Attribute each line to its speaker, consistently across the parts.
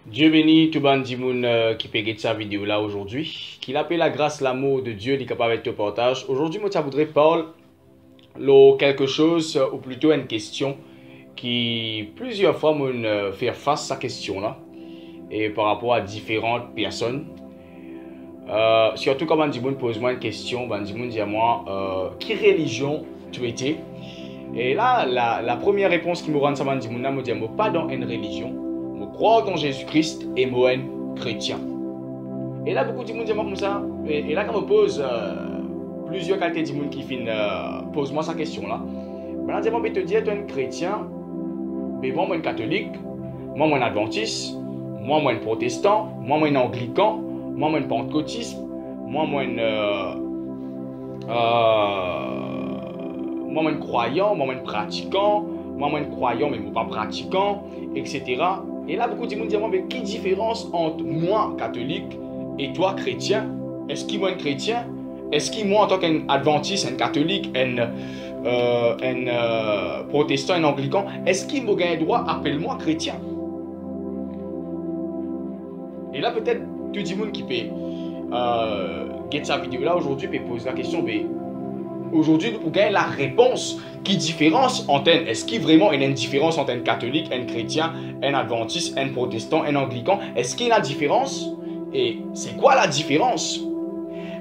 Speaker 1: Dieu bénit tout bandi moun qui peut regarder sa vidéo là aujourd'hui. Qu'il appelle la grâce, l'amour de Dieu, il est capable de te partage. Aujourd'hui, moi, je voudrais parler de quelque chose, ou plutôt une question qui plusieurs fois m'ont fait face à cette question là. Et par rapport à différentes personnes. Surtout quand bandi moun pose moi une question, bandi moun dit à moi, qui religion tu étais? Et là, la première réponse qui me rend ça, bandi moun me dit, moi pas dans une religion. Je crois dans Jésus-Christ et moi un chrétien. Et là, beaucoup de gens disent comme ça. Et là, quand je pose plusieurs qualités de gens qui posent moi cette question-là, ben, je vais te dire, tu es un chrétien, mais moi, un catholique, moi, un adventiste, moi, un protestant, moi, un anglican, moi, un pentecôtiste, moi, un croyant, moi, un pratiquant, moi, un croyant, mais pas pratiquant, etc. Et là, beaucoup de gens disent, mais quelle différence entre moi, catholique, et toi, chrétien? Est-ce qu'il moi un chrétien? Est-ce qu'il moi, en tant qu'adventiste, un catholique, un protestant, un anglican, est-ce qu'il me gagne droit, appelle-moi chrétien? Et là, peut-être, tout le monde qui peut get sa vidéo là aujourd'hui peut poser la question, mais aujourd'hui, vous gagnez la réponse qui différence entre est-ce qu'il vraiment y a une différence entre un catholique, un chrétien, un adventiste, un protestant, un anglican? Est-ce qu'il y a une différence? Et c'est quoi la différence?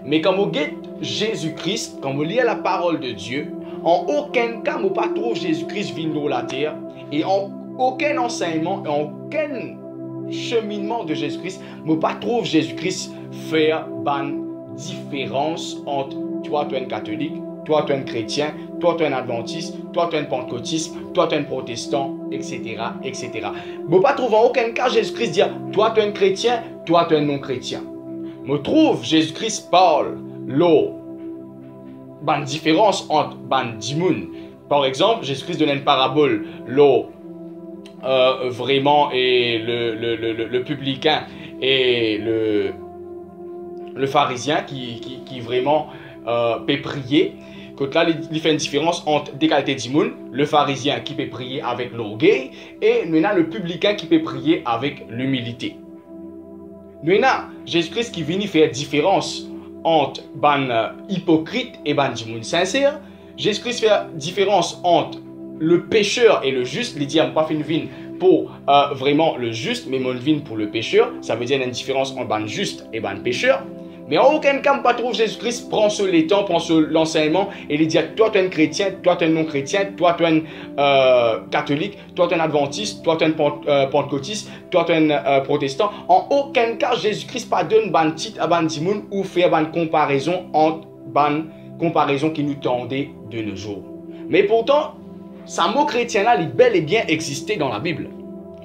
Speaker 1: Mais quand vous guette Jésus-Christ, quand vous lisez la parole de Dieu, en aucun cas vous pas trouve Jésus-Christ venu sur la terre, et en aucun enseignement, en aucun cheminement de Jésus-Christ, vous pas trouve Jésus-Christ faire une différence entre toi, tu es un catholique, toi, tu es un chrétien, toi, tu es un adventiste, toi, tu es un pentecôtiste, toi, tu es un protestant, etc. etc. Je ne pas trouver en aucun cas Jésus-Christ dire, toi, tu es un chrétien, toi, tu es un non-chrétien. Je trouve Jésus-Christ parle la différence entre les dimoun. Par exemple, Jésus-Christ donne une parabole, vraiment, et le publicain et le pharisien qui vraiment peut prier. Donc là, il fait une différence entre des qualités d'immun, le pharisien qui peut prier avec l'orgueil et maintenant le publicain qui peut prier avec l'humilité. Maintenant, Jésus-Christ qui vient faire différence entre les hypocrites et les dimoun sincères. Jésus-Christ fait différence entre le pécheur et le juste. Il dit, je ne pas fait une vigne pour vraiment le juste, mais mon vigne pour le pécheur. Ça veut dire une différence entre le juste et le pécheur. Mais en aucun cas, on ne trouve Jésus-Christ prend sur les temps, prend sur l'enseignement et il dit toi tu es un chrétien, toi tu es un non-chrétien, toi tu es un catholique, toi tu es un adventiste, toi tu es un pentecôtiste, toi tu es un protestant. En aucun cas, Jésus-Christ pas donne un titre à un dimoun ou faire une comparaison entre une comparaison qui nous tendait de nos jours. Mais pourtant, ce mot chrétien là, il bel et bien existé dans la Bible.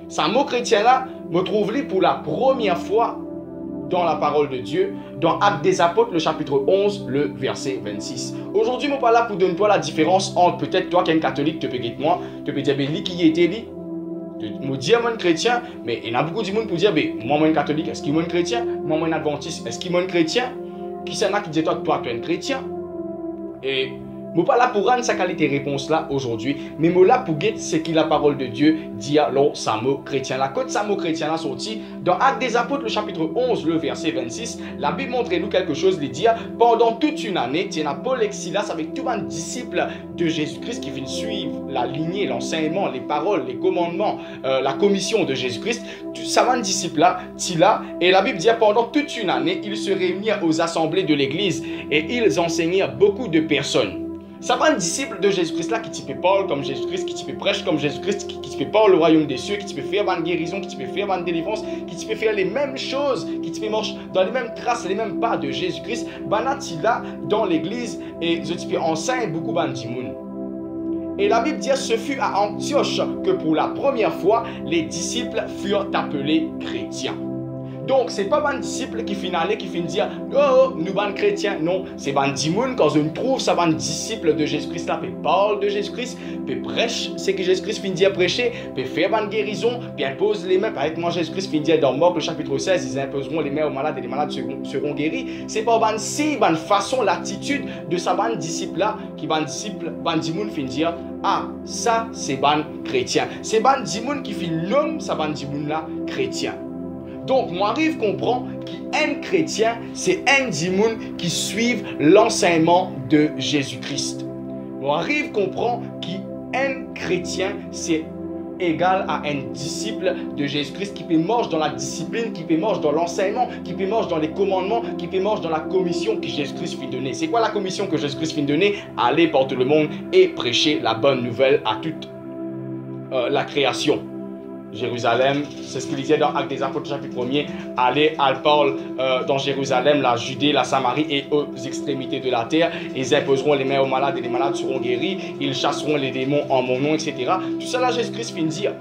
Speaker 1: Ce mot chrétien là, me trouve-le pour la première fois dans la parole de Dieu, dans Actes des Apôtres, le chapitre 11, le verset 26. Aujourd'hui, je ne suis pas là pour donner toi la différence entre peut-être toi qui es un catholique, tu peux dire moi, tu peux dire, mais lui qui était lui, me dire moi un chrétien, mais il y a beaucoup de monde pour dire, mais moi un catholique, est-ce qu'il est un chrétien? Moi un adventiste, est-ce qu'il est un chrétien? Qui c'est là qui dit toi tu es un chrétien? Et je ne suis pas là pour rendre sa qualité de réponse là aujourd'hui, mais je suis là pour dire ce que la parole de Dieu dit à l'eau Samo chrétien. La côte Samo chrétien là sorti dans Actes des Apôtres, le chapitre 11, le verset 26. La Bible montre nous quelque chose, il dit pendant toute une année, tu as Paul et Silas avec tous les disciples de Jésus-Christ qui viennent suivre la lignée, l'enseignement, les paroles, les commandements, la commission de Jésus-Christ. Ça va disciples là, et la Bible dit pendant toute une année, ils se réunirent aux assemblées de l'église et ils enseignèrent beaucoup de personnes. Ça va un disciple de Jésus-Christ là qui te peut parler comme Jésus-Christ, qui te peut prêcher comme Jésus-Christ, qui te peut parler le royaume des cieux, qui te peut faire une guérison, qui te peut faire une délivrance, qui te peut faire les mêmes choses, qui te peut marcher dans les mêmes traces, les mêmes pas de Jésus-Christ. Banati là dans l'église et je te peux enseigner beaucoup bandimoun. Et la Bible dit ce fut à Antioche que pour la première fois les disciples furent appelés chrétiens. Donc, ce n'est pas un disciple qui finit dire oh, nous sommes chrétiens. Non, c'est un dimoun quand on trouve ça, un disciple de Jésus-Christ là, peut parler de Jésus-Christ, peut prêcher ce que Jésus-Christ finit dire prêcher, peut faire une guérison, puis impose les mains. Par exemple, Jésus-Christ finit dire dans Marc le chapitre 16, ils imposeront les mains aux malades et les malades seront guéris. Ce n'est pas un signe, une façon, l'attitude de ce disciple là qui va un disciple, un dimoun finit dire ah, ça c'est un chrétien. C'est un dimoun qui finit l'homme, ça un dimoun là chrétien. Donc, moi, arrive comprend qu'un chrétien, c'est un démon qui suit l'enseignement de Jésus-Christ. Moi, arrive comprend qu'un chrétien, c'est égal à un disciple de Jésus-Christ qui peut marcher dans la discipline, qui peut marcher dans l'enseignement, qui peut marcher dans les commandements, qui peut marcher dans la commission que Jésus-Christ fit donner. C'est quoi la commission que Jésus-Christ fit donner? Aller par tout le monde et prêcher la bonne nouvelle à toute la création. Jérusalem, c'est ce qu'il disait dans Actes des Apôtres chapitre 1er, aller, elle parle dans Jérusalem, la Judée, la Samarie et aux extrémités de la terre. Ils imposeront les mains aux malades et les malades seront guéris. Ils chasseront les démons en mon nom, etc. Tout ça là, Jésus-Christ finit de dire.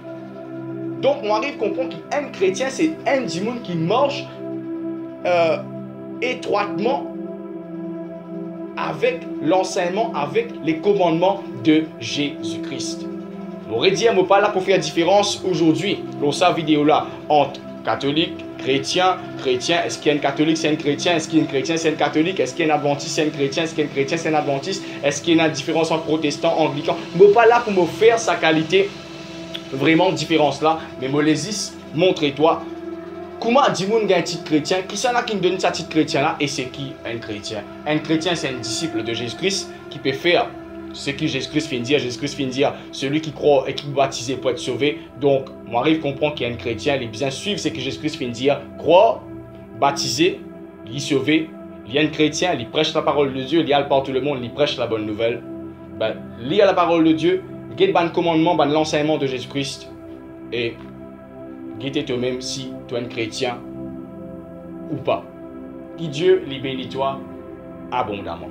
Speaker 1: Donc, on arrive à comprendre qu'un chrétien, c'est un démon qui marche étroitement avec l'enseignement, avec les commandements de Jésus-Christ. J'aurais dit, je ne pas là pour faire la différence aujourd'hui, dans cette vidéo-là, entre catholique, chrétien, est-ce qu'il y a un catholique, c'est un chrétien, est-ce qu'il y a un chrétien, c'est un catholique, est-ce qu'il y a un adventiste, c'est un chrétien, est-ce qu'il y a un chrétien, c'est un adventiste, est-ce qu'il y a une différence entre protestants, anglicans. Je ne pas là pour me faire sa qualité, vraiment différence là, mais je les montre-toi. Comment dis-moi un titre chrétien, qui s'en a qui me donne ce titre chrétien là, et c'est qui un chrétien? Un chrétien, c'est un disciple de Jésus-Christ qui peut faire ce que Jésus-Christ vient de dire. Jésus-Christ vient de dire, celui qui croit et qui est baptisé pour être sauvé. Donc, moi, j'arrive à comprendre qu'il y a un chrétien, il est bien suivre ce que Jésus-Christ vient de dire. Croire, baptisé, il est sauvé. Il y a un chrétien, il prêche la parole de Dieu, il y a par tout le monde, il prêche la bonne nouvelle. Ben, lire la parole de Dieu, guette le commandement, l'enseignement de Jésus-Christ. Et guette toi-même si tu es un chrétien ou pas. Que Dieu les bénisse toi abondamment.